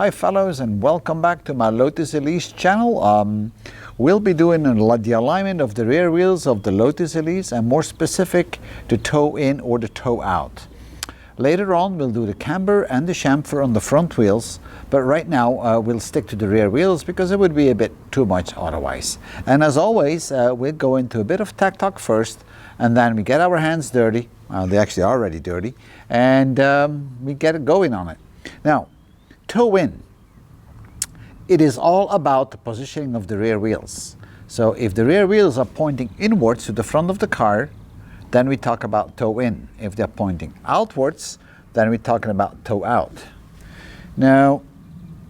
Hi fellows, and welcome back to my Lotus Elise channel. We'll be doing the alignment of the rear wheels of the Lotus Elise, and more specific, the toe in or the toe out. Later on we'll do the camber and the chamfer on the front wheels, but right now we'll stick to the rear wheels because it would be a bit too much otherwise. And as always, we'll go into a bit of tech talk first, and then we get our hands dirty. They actually are already dirty, and we get it going on it. Now, toe in. It is all about the positioning of the rear wheels. So if the rear wheels are pointing inwards to the front of the car, then we talk about toe in. If they're pointing outwards, then we're talking about toe out. Now,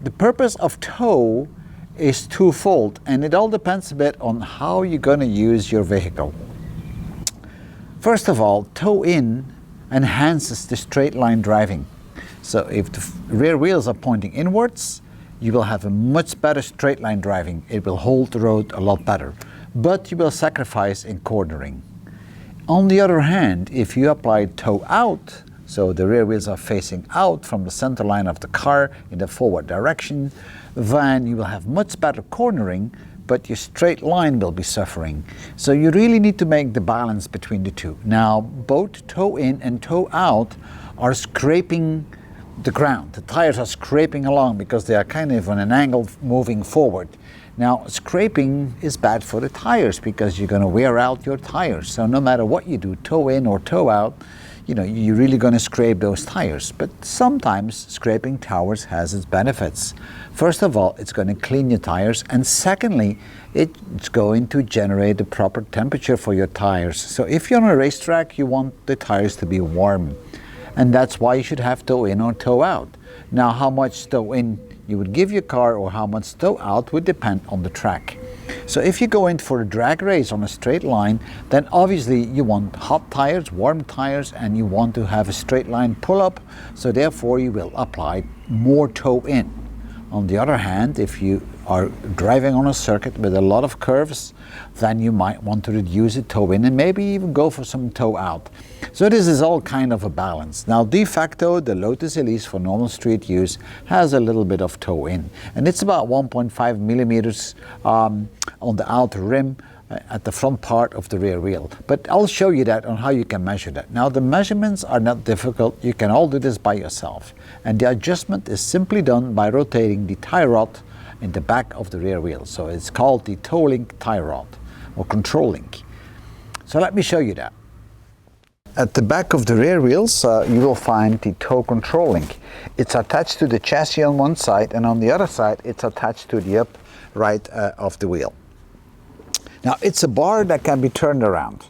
the purpose of toe is twofold, and it all depends a bit on how you're going to use your vehicle. First of all, toe in enhances the straight line driving. So if the rear wheels are pointing inwards, you will have a much better straight line driving. It will hold the road a lot better, but you will sacrifice in cornering. On the other hand, if you apply toe out, so the rear wheels are facing out from the center line of the car in the forward direction, then you will have much better cornering, but your straight line will be suffering. So you really need to make the balance between the two. Now, both toe in and toe out are scraping the ground. The tires are scraping along because they are kind of on an angle moving forward. Now, scraping is bad for the tires because you're going to wear out your tires. So no matter what you do, toe in or toe out, you're really going to scrape those tires. But sometimes scraping tires has its benefits. First of all, it's going to clean your tires, and secondly, it's going to generate the proper temperature for your tires. So if you're on a racetrack, you want the tires to be warm. And that's why you should have toe in or toe out. Now, how much toe in you would give your car or how much toe out would depend on the track. So if you go in for a drag race on a straight line, then obviously you want hot tires, warm tires, and you want to have a straight line pull up, so therefore you will apply more toe in. On the other hand, if you are driving on a circuit with a lot of curves, then you might want to reduce the toe in and maybe even go for some toe out. So this is all kind of a balance. Now, de facto, the Lotus Elise for normal street use has a little bit of toe in, and it's about 1.5 millimeters on the outer rim at the front part of the rear wheel. But I'll show you that on how you can measure that. Now, the measurements are not difficult. You can all do this by yourself. And the adjustment is simply done by rotating the tie rod in the back of the rear wheel. So it's called the toe link tie rod or control link. So let me show you that. At the back of the rear wheels, you will find the toe control link. It's attached to the chassis on one side, and on the other side, it's attached to the upright of the wheel. Now, it's a bar that can be turned around,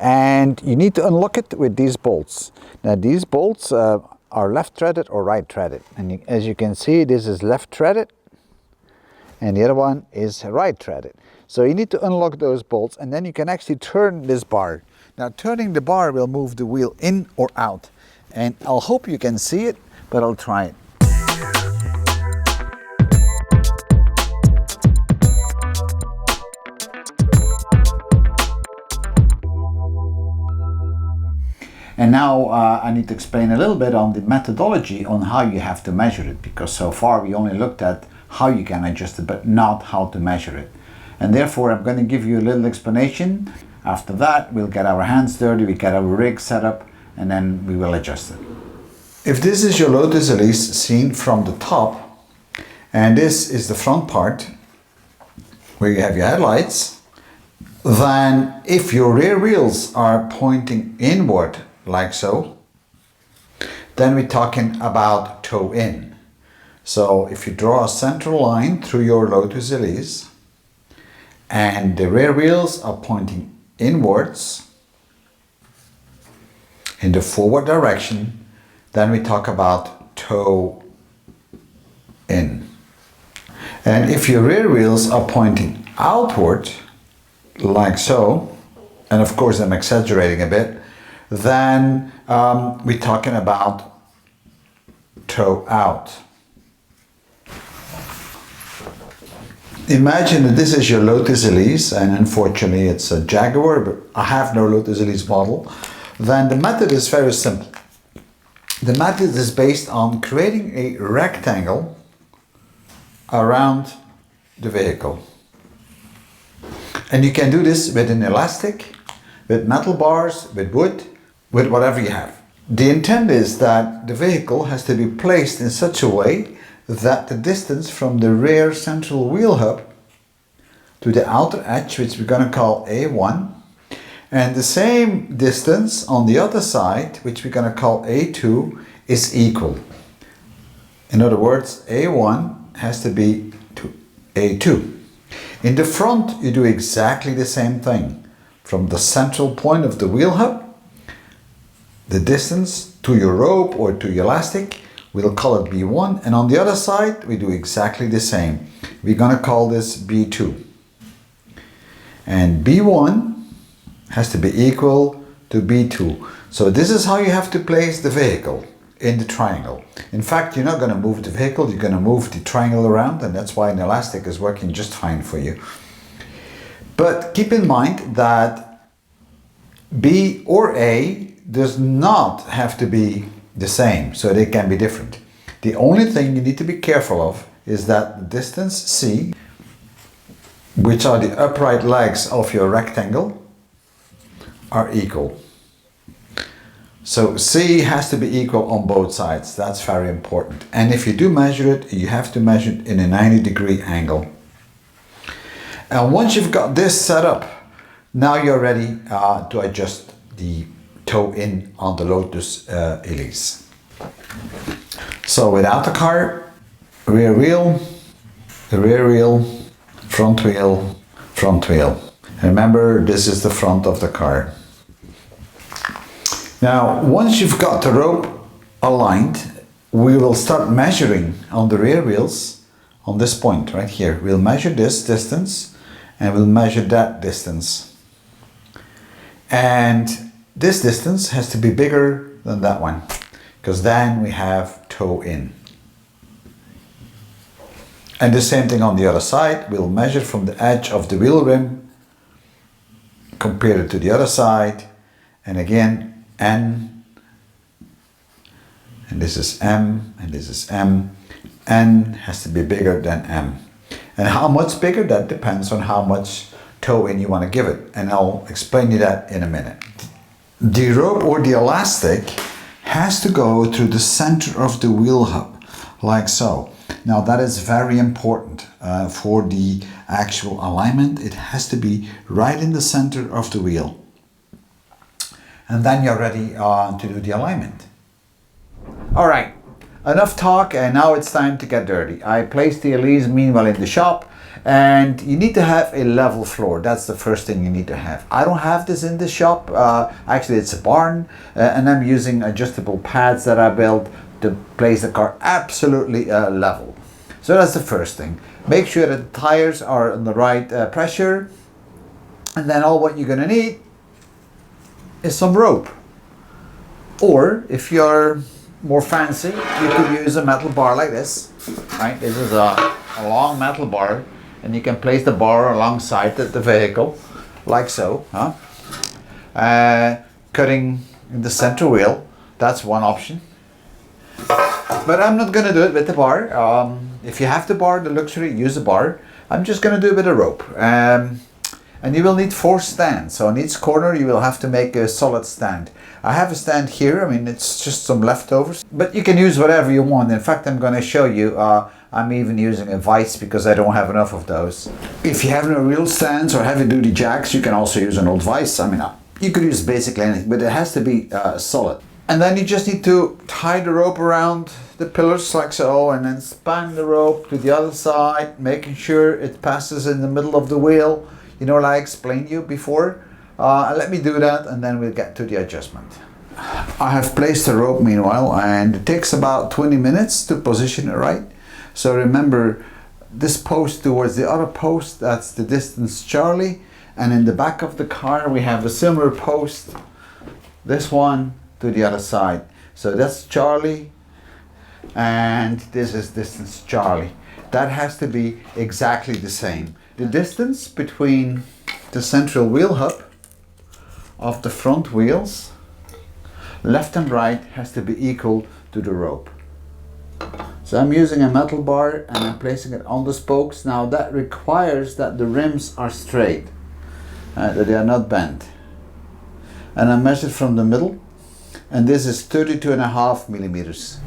and you need to unlock it with these bolts. Now, these bolts are left threaded or right threaded, and as you can see, this is left threaded and the other one is right threaded. So you need to unlock those bolts, and then you can actually turn this bar. Now, turning the bar will move the wheel in or out, and I'll hope you can see it, but I'll try it. And now I need to explain a little bit on the methodology on how you have to measure it, because so far we only looked at how you can adjust it, but not how to measure it. And therefore I'm going to give you a little explanation. After that, we'll get our hands dirty, we get our rig set up, and then we will adjust it. If this is your Lotus Elise seen from the top, and this is the front part where you have your headlights, then if your rear wheels are pointing inward like so, then we're talking about toe in. So if you draw a central line through your Lotus Elise and the rear wheels are pointing inwards in the forward direction, then we talk about toe in. And if your rear wheels are pointing outward like so, and of course I'm exaggerating a bit, then we're talking about toe out. Imagine that this is your Lotus Elise, and unfortunately it's a Jaguar, but I have no Lotus Elise model. Then the method is very simple. The method is based on creating a rectangle around the vehicle. And you can do this with an elastic, with metal bars, with wood, with whatever you have. The intent is that the vehicle has to be placed in such a way that the distance from the rear central wheel hub to the outer edge, which we're going to call A1, and the same distance on the other side, which we're going to call A2, is equal. In other words, A1 has to be to A2. In the front, you do exactly the same thing. From the central point of the wheel hub, the distance to your rope or to your elastic, we'll call it B1. And on the other side, we do exactly the same. We're going to call this B2. And B1 has to be equal to B2. So this is how you have to place the vehicle in the triangle. In fact, you're not going to move the vehicle, you're going to move the triangle around, and that's why an elastic is working just fine for you. But keep in mind that B or A does not have to be the same, so they can be different. The only thing you need to be careful of is that the distance C, which are the upright legs of your rectangle, are equal. So C has to be equal on both sides. That's very important. And if you do measure it, you have to measure it in a 90-degree angle. And once you've got this set up, now you're ready to adjust the toe in on the Lotus Elise. So without the car, rear wheel, the rear wheel, front wheel, front wheel. Remember, this is the front of the car. Now, once you've got the rope aligned, we will start measuring on the rear wheels on this point right here. We'll measure this distance and we'll measure that distance. And this distance has to be bigger than that one, because then we have toe in. And the same thing on the other side. We'll measure from the edge of the wheel rim, compare it to the other side, and again, N, and this is M, and this is M. N has to be bigger than M. And how much bigger? That depends on how much toe in you want to give it. And I'll explain you that in a minute. The rope or the elastic has to go through the center of the wheel hub, like so. Now that is very important for the actual alignment. It has to be right in the center of the wheel. And then you're ready to do the alignment. All right, enough talk, and now it's time to get dirty. I placed the Elise meanwhile in the shop, and you need to have a level floor. That's the first thing you need to have. I don't have this in the shop. Actually, it's a barn, and I'm using adjustable pads that I built to place the car absolutely level. So that's the first thing. Make sure that the tires are on the right pressure, and then all what you're gonna need is some rope. Or if you're more fancy, you could use a metal bar like this. Right, this is a long metal bar, and you can place the bar alongside the vehicle, like so. Cutting in the center wheel, that's one option. But I'm not gonna do it with the bar. If you have the bar, the luxury, use a bar. I'm just gonna do it with a rope. And you will need 4 stands. So on each corner you will have to make a solid stand. I have a stand here, I mean it's just some leftovers. But you can use whatever you want. In fact, I'm going to show you, I'm even using a vise because I don't have enough of those. If you have no real stands or heavy duty jacks, you can also use an old vise. I mean, you could use basically anything, but it has to be solid. And then you just need to tie the rope around the pillars like so, and then span the rope to the other side, making sure it passes in the middle of the wheel. You know, like I explained to you before. Let me do that, and then we'll get to the adjustment. I have placed the rope meanwhile, and it takes about 20 minutes to position it right. So remember, this post towards the other post, that's the distance Charlie. And in the back of the car, we have a similar post, this one to the other side. So that's Charlie, and this is distance Charlie. That has to be exactly the same. The distance between the central wheel hub of the front wheels, left and right, has to be equal to the rope. So I'm using a metal bar and I'm placing it on the spokes. Now that requires that the rims are straight, that they are not bent. And I measured from the middle, and this is 32.5 millimeters.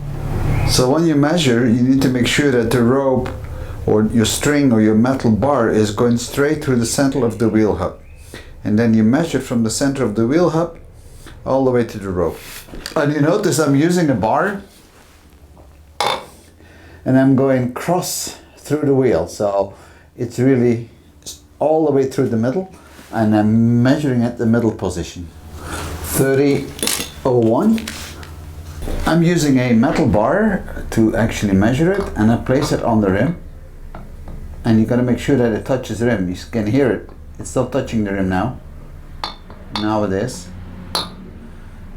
So when you measure, you need to make sure that the rope or your string or your metal bar is going straight through the center of the wheel hub. And then you measure from the center of the wheel hub all the way to the rope. And you notice I'm using a bar and I'm going cross through the wheel. So it's really all the way through the middle, and I'm measuring at the middle position. 30.01. I'm using a metal bar to actually measure it, and I place it on the rim. And you gotta make sure that it touches the rim. You can hear it. It's still touching the rim now. Now it is.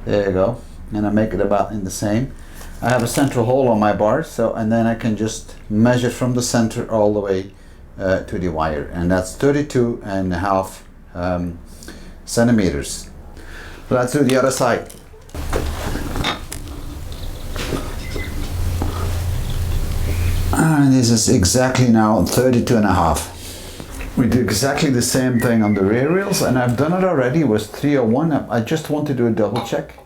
There you go. And I make it about in the same. I have a central hole on my bar, so, and then I can just measure from the center all the way to the wire, and that's 32.5 centimeters. So let's do the other side. And this is exactly now 32.5. We do exactly the same thing on the rear wheels, and I've done it already. It was 301. I just want to do a double check.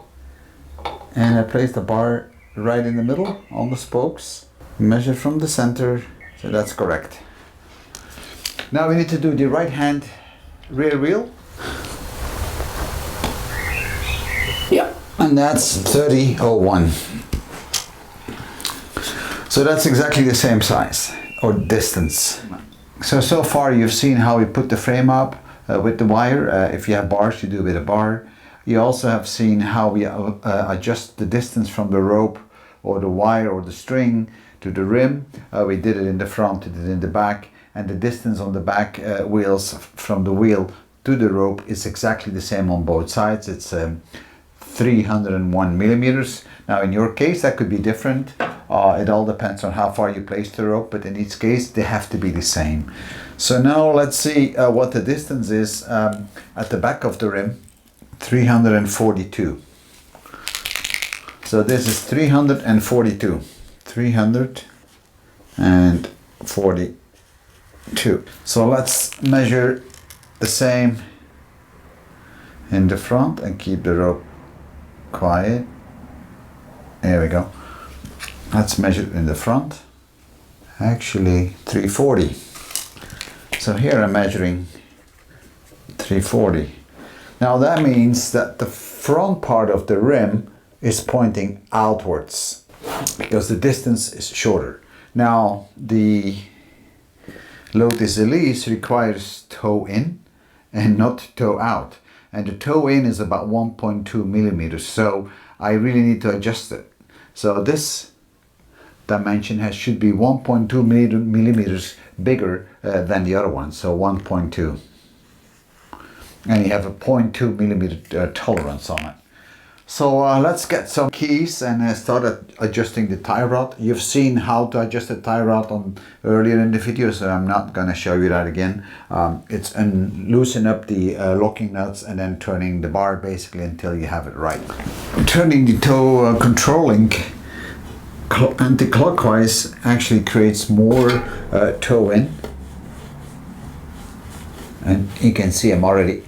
And I place the bar right in the middle on the spokes. Measure from the center, so that's correct. Now we need to do the right hand rear wheel. Yeah, and that's 30.01. So that's exactly the same size or distance. So far you've seen how we put the frame up with the wire. If you have bars, you do with a bar. You also have seen how we adjust the distance from the rope or the wire or the string to the rim. We did it in the front, we did it in the back, and the distance on the back wheels from the wheel to the rope is exactly the same on both sides. It's 301 millimeters. Now in your case that could be different. It all depends on how far you place the rope, but in each case they have to be the same. So now let's see what the distance is at the back of the rim. 342. So this is 342. 342. So let's measure the same in the front and keep the rope quiet. There we go. Let's measure it in the front. Actually 340. So here I'm measuring 340. Now that means that the front part of the rim is pointing outwards because the distance is shorter. Now the Lotus Elise requires toe in and not toe out. And the toe in is about 1.2 millimeters. So I really need to adjust it. So this dimension should be 1.2 millimeters bigger than the other one. So 1.2. And you have a 0.2 millimeter tolerance on it. So let's get some keys and start adjusting the tie rod. You've seen how to adjust the tie rod earlier in the video, so I'm not going to show you that again. It's loosen up the locking nuts and then turning the bar basically until you have it right. Turning the toe controlling anti-clockwise actually creates more toe in. And you can see I'm already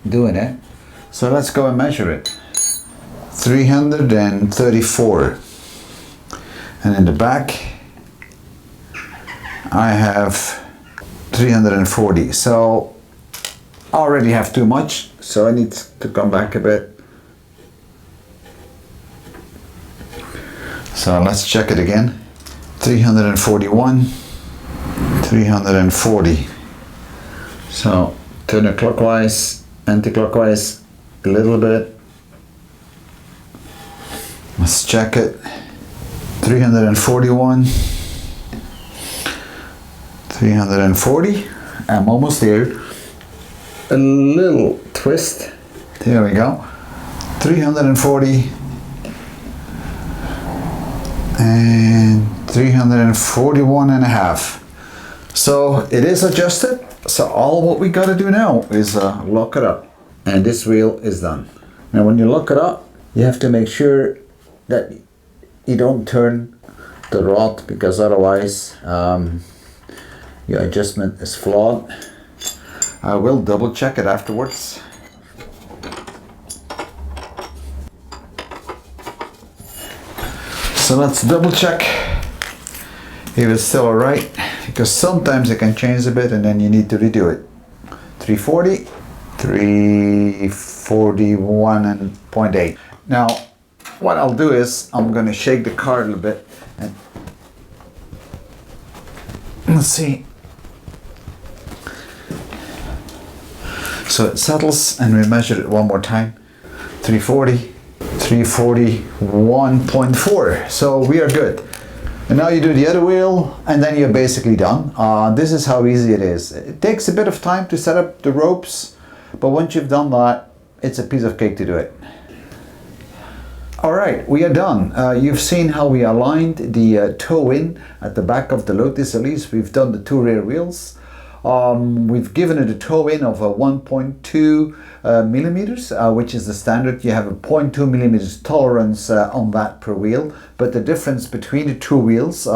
doing it. So let's go and measure it. 334. And in the back I have 340. So I already have too much, so I need to come back a bit. So let's check it again. 341, 340. So turn it clockwise, anti-clockwise a little bit. Let's check it. 341, 340. I'm almost there. A little twist. There we go. 340 and 341 and a half. So it is adjusted. So all what we got to do now is lock it up, and this wheel is done. Now when you lock it up, you have to make sure that you don't turn the rod, because otherwise your adjustment is flawed. I will double check it afterwards. So let's double check if it's still alright, because sometimes it can change a bit and then you need to redo it. 340, 341 and 0.8. Now what I'll do is I'm going to shake the card a little bit and let's see. So it settles, and we measure it one more time. 340, 341.4. So we are good. And now you do the other wheel, and then you're basically done. This is how easy it is. It takes a bit of time to set up the ropes, but once you've done that, it's a piece of cake to do it. All right, we are done. You've seen how we aligned the toe in at the back of the Lotus Elise. We've done the two rear wheels. We've given it a toe in of 1.2 millimeters, which is the standard. You have a 0.2 millimeters tolerance on that per wheel, but the difference between the two wheels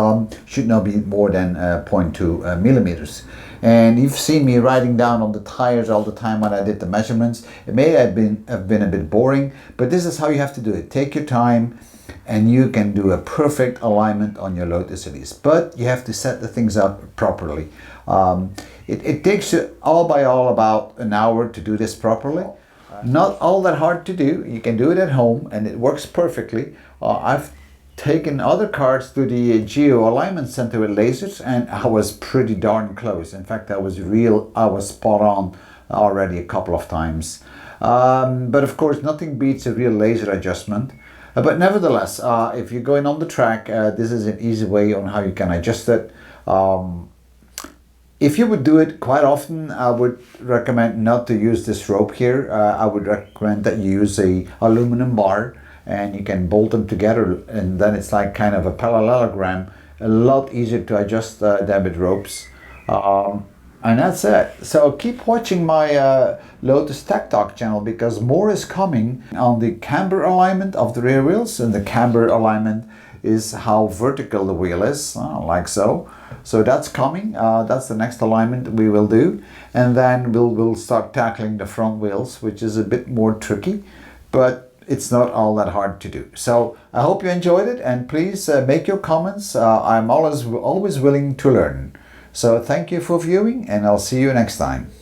should not be more than 0.2 millimeters. And you've seen me writing down on the tires all the time when I did the measurements. It may have been a bit boring, but this is how you have to do it. Take your time, and you can do a perfect alignment on your Lotus Elise. But you have to set the things up properly. It takes you all by all about an hour to do this properly. Not all that hard to do. You can do it at home and it works perfectly. I've taken other cars to the Geo Alignment Center with lasers, and I was pretty darn close. In fact, I was spot on already a couple of times. But of course, nothing beats a real laser adjustment. But nevertheless, if you're going on the track, this is an easy way on how you can adjust it. If you would do it quite often, I would recommend not to use this rope here. I would recommend that you use a aluminum bar, and you can bolt them together, and then it's like kind of a parallelogram. A lot easier to adjust than with ropes. And that's it. So keep watching my Lotus Tech Talk channel, because more is coming on the camber alignment of the rear wheels. And the camber alignment is how vertical the wheel is, like so. So that's coming. That's the next alignment we will do. And then we'll start tackling the front wheels, which is a bit more tricky, but it's not all that hard to do. So I hope you enjoyed it, and please make your comments. I'm always willing to learn. So thank you for viewing, and I'll see you next time.